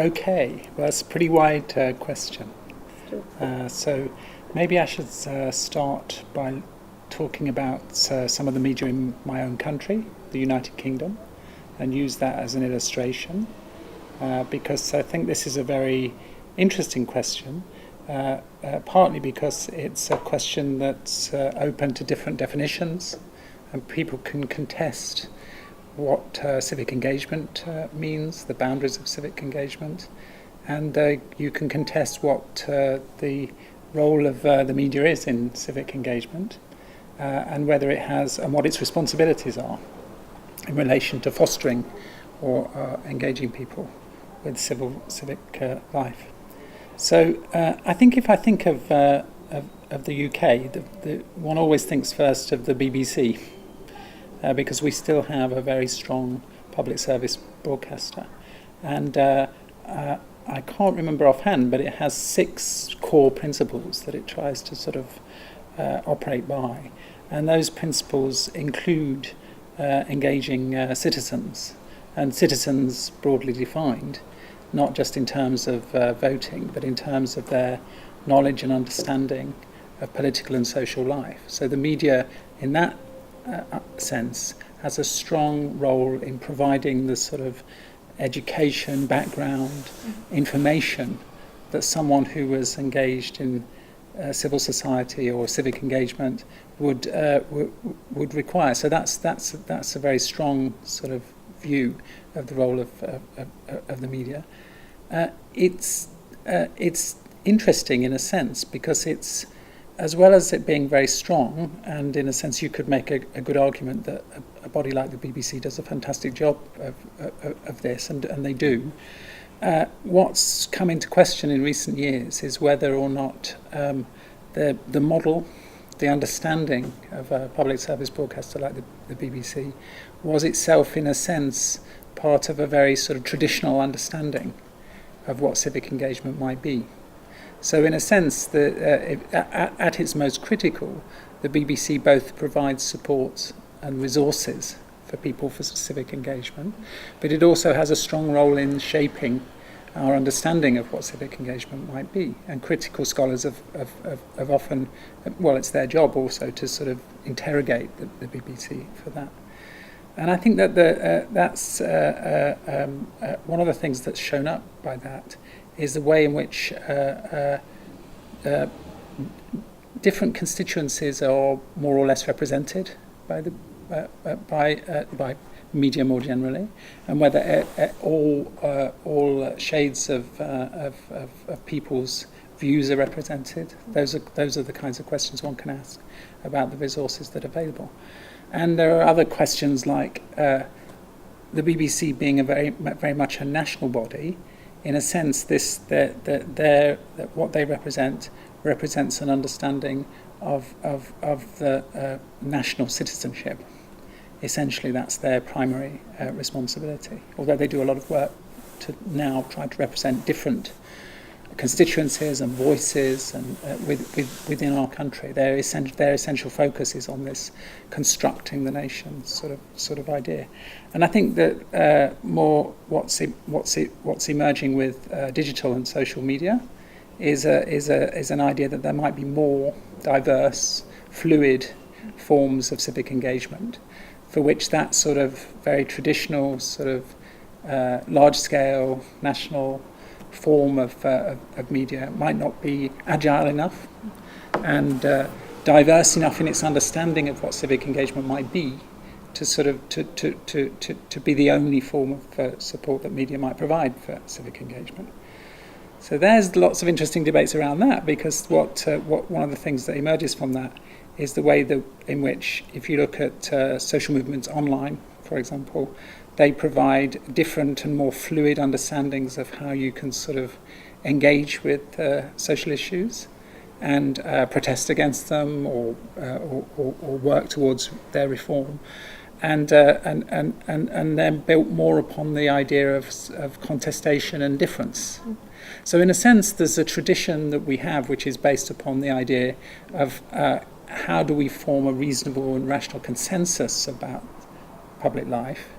Okay, well, that's a pretty wide question. So maybe I should start by talking about some of the media in my own country, the United Kingdom, and use that as an illustration, because I think this is a very interesting question, partly because it's a question that's open to different definitions, and people can contest what civic engagement means, the boundaries of civic engagement, and you can contest what the role of the media is in civic engagement, and whether it has, and what its responsibilities are in relation to fostering or engaging people with civic life. So I think if I think of the UK, one always thinks first of the BBC, because we still have a very strong public service broadcaster. And I can't remember offhand, but it has 6 core principles that it tries to sort of operate by. And those principles include engaging citizens, and citizens broadly defined, not just in terms of voting, but in terms of their knowledge and understanding of political and social life. So the media, in that sense, has a strong role in providing the sort of education, background, information that someone who was engaged in civil society or civic engagement would require. So that's a very strong sort of view of the role of the media. It's interesting in a sense because it's, as well as it being very strong, and in a sense you could make a good argument that a body like the BBC does a fantastic job of this, and they do. What's come into question in recent years is whether or not the model, the understanding of a public service broadcaster like the BBC was itself, in a sense, part of a very sort of traditional understanding of what civic engagement might be. So in a sense, at its most critical, the BBC both provides support and resources for people for civic engagement, but it also has a strong role in shaping our understanding of what civic engagement might be. And critical scholars have often, well, it's their job also to sort of interrogate the BBC for that. And I think that that's one of the things that's shown up by that is the way in which different constituencies are more or less represented by by media more generally, and whether all shades of people's views are represented. Those are the kinds of questions one can ask about the resources that are available. And there are other questions like the BBC being a very much a national body. In a sense, what they represents an understanding of the national citizenship. Essentially, that's their primary responsibility. Although they do a lot of work to now try to represent different constituencies and voices and within our country, their essential focus is on this constructing the nation sort of idea. And I think that more what's emerging with digital and social media is an idea that there might be more diverse, fluid forms of civic engagement, for which that sort of very traditional sort of large-scale national form of media might not be agile enough and diverse enough in its understanding of what civic engagement might be to sort of to be the only form of support that media might provide for civic engagement. So there's lots of interesting debates around that, because what one of the things that emerges from that is the way in which, if you look at social movements online, for example, they provide different and more fluid understandings of how you can sort of engage with social issues and protest against them or work towards their reform, and they're built more upon the idea of contestation and difference. So in a sense, there's a tradition that we have which is based upon the idea of how do we form a reasonable and rational consensus about public life,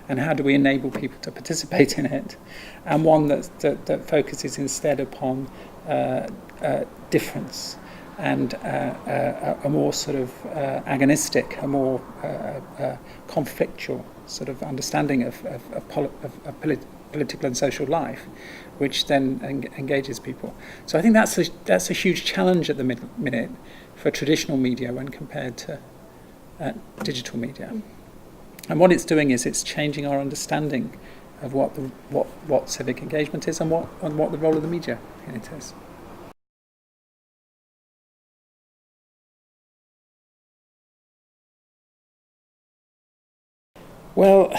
and how do we enable people to participate in it, and one that focuses instead upon difference and a more sort of agonistic, a more conflictual sort of understanding of political and social life, which then engages people. So I think that's a huge challenge at the minute for traditional media when compared to digital media. And what it's doing is it's changing our understanding of what civic engagement is and what the role of the media in it is. Well,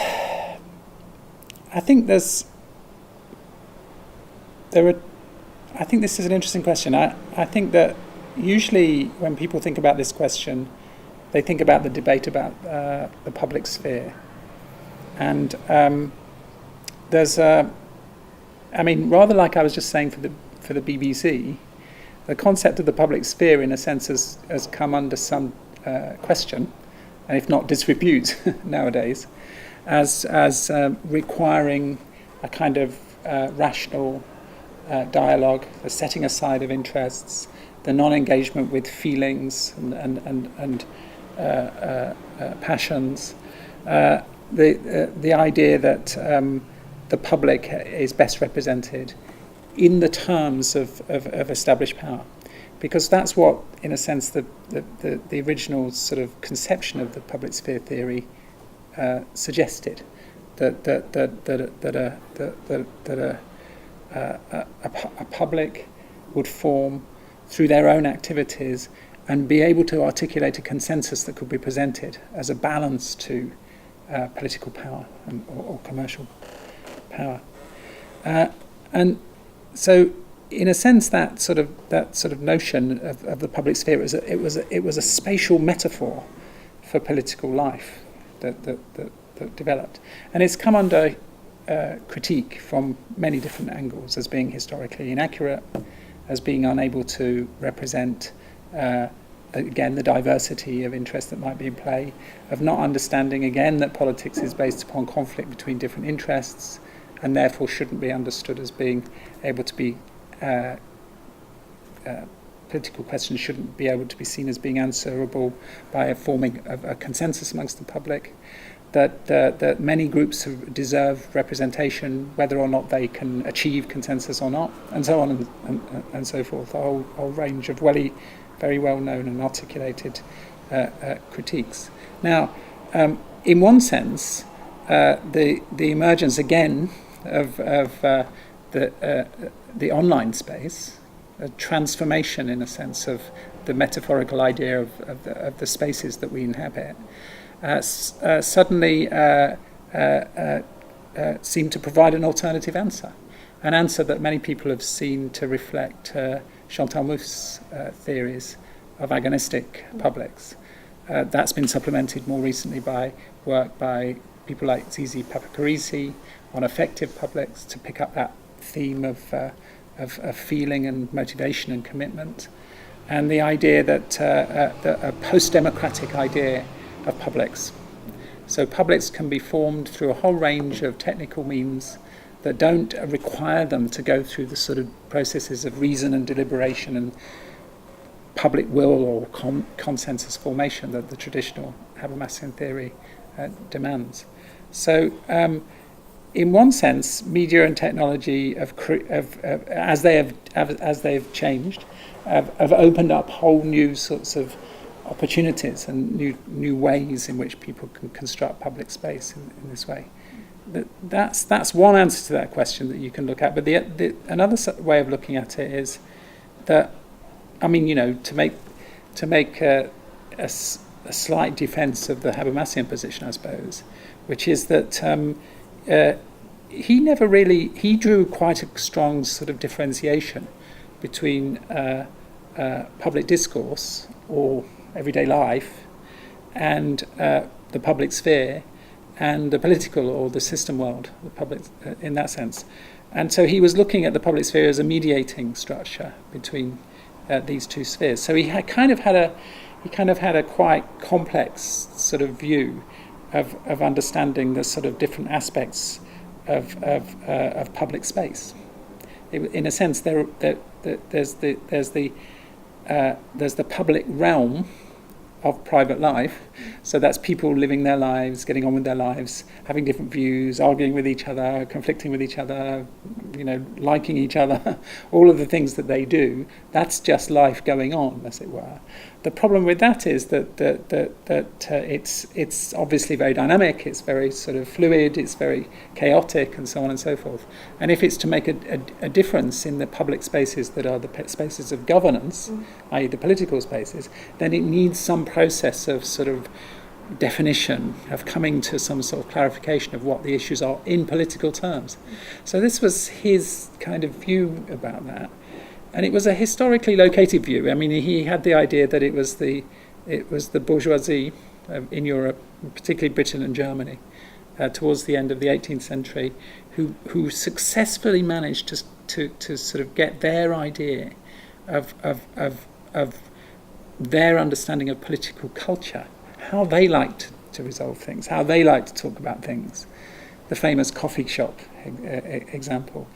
I think I think this is an interesting question. I think that usually when people think about this question, they think about the debate about the public sphere. And rather like I was just saying for the BBC, the concept of the public sphere, in a sense, has come under some question, and if not disrepute nowadays, as requiring a kind of rational dialogue, the setting aside of interests, the non-engagement with feelings and passions, the idea that the public is best represented in the terms of established power, because that's what, in a sense, the original sort of conception of the public sphere theory suggested, that a public would form through their own activities and be able to articulate a consensus that could be presented as a balance to political power or commercial power. And so, in a sense, that sort of notion of the public sphere it was a spatial metaphor for political life that developed, and it's come under critique from many different angles as being historically inaccurate, as being unable to represent again the diversity of interest that might be in play, of not understanding again that politics is based upon conflict between different interests, and therefore shouldn't be understood as being able to be political questions shouldn't be able to be seen as being answerable by forming a consensus amongst the public, that many groups deserve representation whether or not they can achieve consensus or not, and so on and so forth, a whole range of very well known and articulated critiques. Now, in one sense, the emergence again of the online space, a transformation in a sense of the metaphorical idea of the spaces that we inhabit, suddenly seem to provide an alternative answer, an answer that many people have seen to reflect Chantal Mouffe's theories of agonistic publics. That's been supplemented more recently by work by people like Zizi Papakarisi on affective publics to pick up that theme of feeling and motivation and commitment, and the idea that a post-democratic idea of publics. So publics can be formed through a whole range of technical means that don't require them to go through the sort of processes of reason and deliberation and public will or consensus formation that the traditional Habermasian theory demands. So in one sense, media and technology as they've changed, have opened up whole new sorts of opportunities and new ways in which people can construct public space in this way. That's one answer to that question that you can look at. But another way of looking at it is that, I mean, to make a slight defence of the Habermasian position, I suppose, which is that he drew quite a strong sort of differentiation between public discourse or everyday life and the public sphere and the political or the system world, the public in that sense. And so he was looking at the public sphere as a mediating structure between these two spheres. So he kind of had a quite complex sort of view of understanding the sort of different aspects of public space. In a sense, there's the public realm of private life. So that's people living their lives, getting on with their lives, having different views, arguing with each other, conflicting with each other, liking each other, all of the things that they do. That's just life going on, as it were. The problem with that is that it's obviously very dynamic, it's very sort of fluid, it's very chaotic, and so on and so forth. And if it's to make a difference in the public spaces that are the spaces of governance, i.e. the political spaces, then it needs some process of sort of definition, of coming to some sort of clarification of what the issues are in political terms. So this was his kind of view about that. And it was a historically located view. I mean, he had the idea that it was the bourgeoisie in Europe, particularly Britain and Germany, towards the end of the 18th century, who successfully managed to sort of get their idea of their understanding of political culture, how they liked to resolve things, how they liked to talk about things. The famous coffee shop example.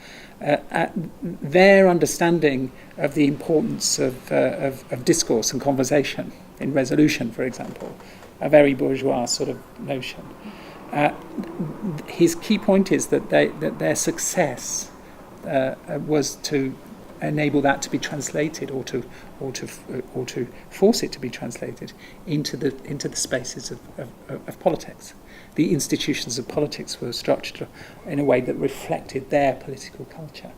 Their understanding of the importance of discourse and conversation in resolution, for example, a very bourgeois sort of notion. His key point is that their success was to enable that to be translated, or to force it to be translated into the spaces of politics. The institutions of politics were structured in a way that reflected their political culture.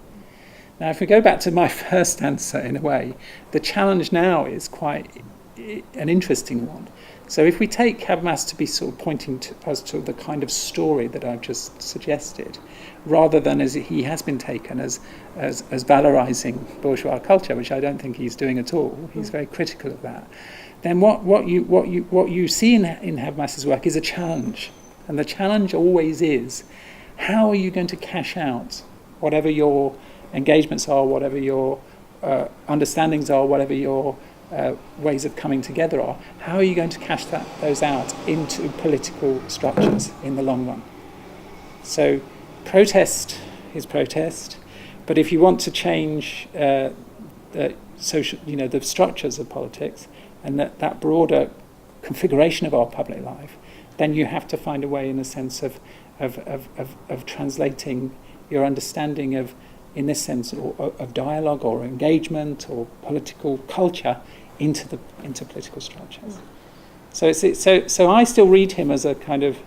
Now, if we go back to my first answer, in a way, the challenge now is quite an interesting one. So if we take Habermas to be sort of pointing to us to the kind of story that I've just suggested, rather than as he has been taken as valorising bourgeois culture, which I don't think he's doing at all. He's very critical of that. Then what you see in Habermas's work is a challenge, and the challenge always is, how are you going to cash out whatever your engagements are, whatever your understandings are, whatever your ways of coming together are? How are you going to cash those out into political structures in the long run? So protest is protest, but if you want to change the structures of politics and that broader configuration of our public life, then you have to find a way, in a sense, of translating your understanding of, in this sense, of dialogue or engagement or political culture into political structures. So I still read him as a kind of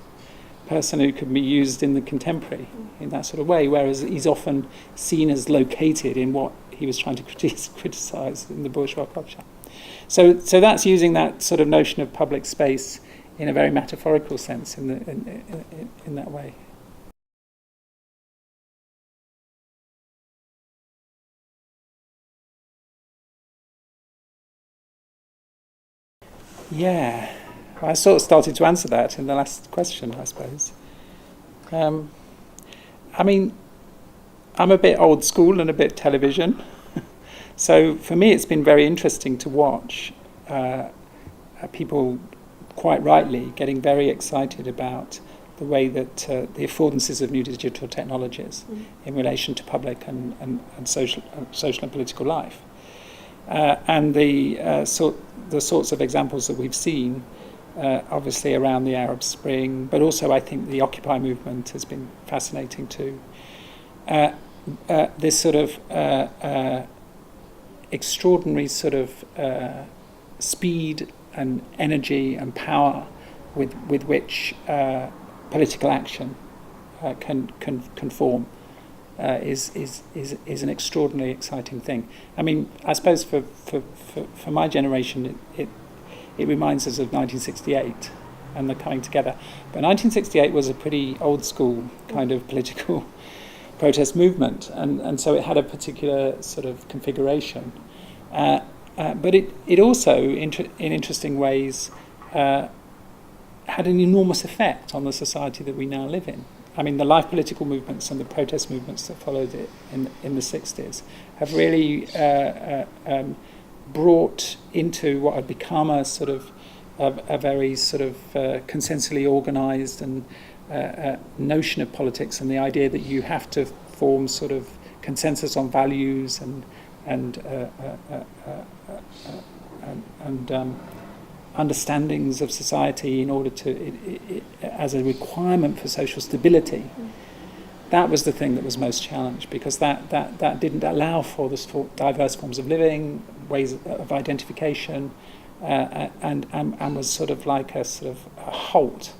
person who could be used in the contemporary in that sort of way, whereas he's often seen as located in what he was trying to criticise in the bourgeois culture. So that's using that sort of notion of public space in a very metaphorical sense in that way. Yeah, I sort of started to answer that in the last question, I suppose. I mean, I'm a bit old school and a bit television. So for me, it's been very interesting to watch people, quite rightly, getting very excited about the way that the affordances of new digital technologies in relation to public and social and political life. And the sorts of examples that we've seen, obviously around the Arab Spring, but also I think the Occupy movement has been fascinating too. This sort of extraordinary sort of speed and energy and power with which political action can form. Is an extraordinarily exciting thing. I mean, I suppose for my generation, it reminds us of 1968 and the coming together. But 1968 was a pretty old school kind of political protest movement, and so it had a particular sort of configuration. But it also, in interesting ways, had an enormous effect on the society that we now live in. I mean, the life political movements and the protest movements that followed it in the 60s have really brought into what had become a sort of a very sort of consensually organised and notion of politics, and the idea that you have to form sort of consensus on values and understandings of society in order to as a requirement for social stability. That was the thing that was most challenged, because that didn't allow for this diverse forms of living, ways of identification, and was sort of like a sort of a halt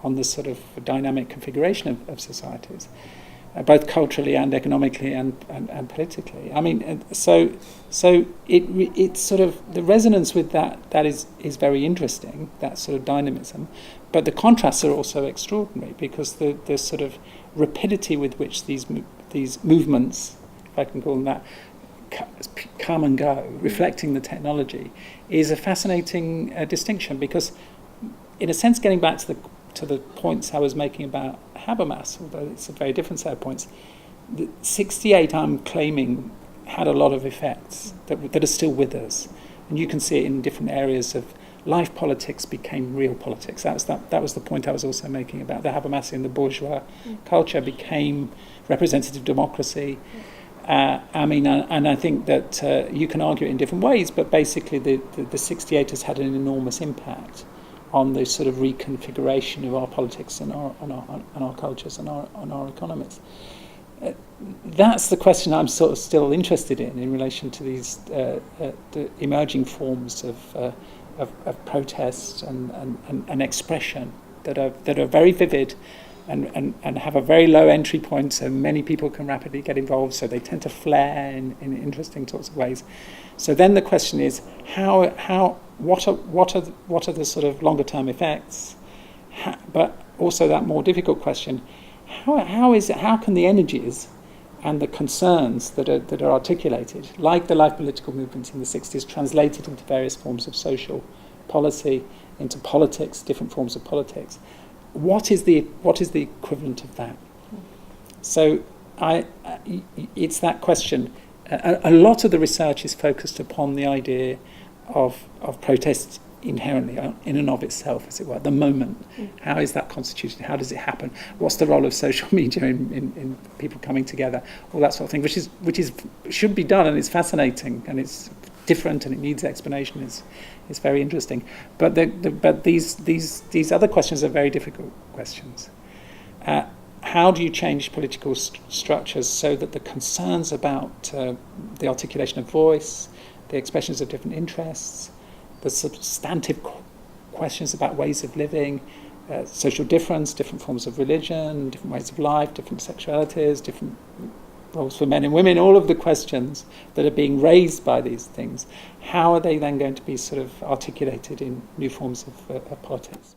on this sort of dynamic configuration of societies, both culturally and economically and politically. I mean, so it's sort of the resonance with that is very interesting, that sort of dynamism, but the contrasts are also extraordinary, because the sort of rapidity with which these movements, if I can call them that, come and go, reflecting the technology, is a fascinating distinction, because in a sense, getting back to the points I was making about Habermas, although it's a very different set of points, the 68, I'm claiming, had a lot of effects that are still with us, and you can see it in different areas of life. Politics became real politics. That was the point I was also making about the Habermasian, the bourgeois culture became representative democracy. I mean, and I think that you can argue it in different ways, but basically the 68 has had an enormous impact on the sort of reconfiguration of our politics and our cultures and our economies. That's the question I'm sort of still interested in relation to these the emerging forms of protest and expression that are very vivid and have a very low entry point, so many people can rapidly get involved, so they tend to flare in interesting sorts of ways. So then the question is, what are the sort of longer term effects? But also that more difficult question, how can the energies and the concerns that are articulated, like the life political movement in the 60s, translated into various forms of social policy, into politics, different forms of politics? What is the equivalent of that? So it's that question. A lot of the research is focused upon the idea of protest inherently in and of itself, as it were, the moment. How is that constituted? How does it happen? What's the role of social media in people coming together? All that sort of thing, which should be done, and it's fascinating, and it's different, and it needs explanation. It's very interesting. But these other questions are very difficult questions. How do you change political structures so that the concerns about the articulation of voice, the expressions of different interests, the substantive questions about ways of living, social difference, different forms of religion, different ways of life, different sexualities, different roles for men and women, all of the questions that are being raised by these things, how are they then going to be sort of articulated in new forms of politics?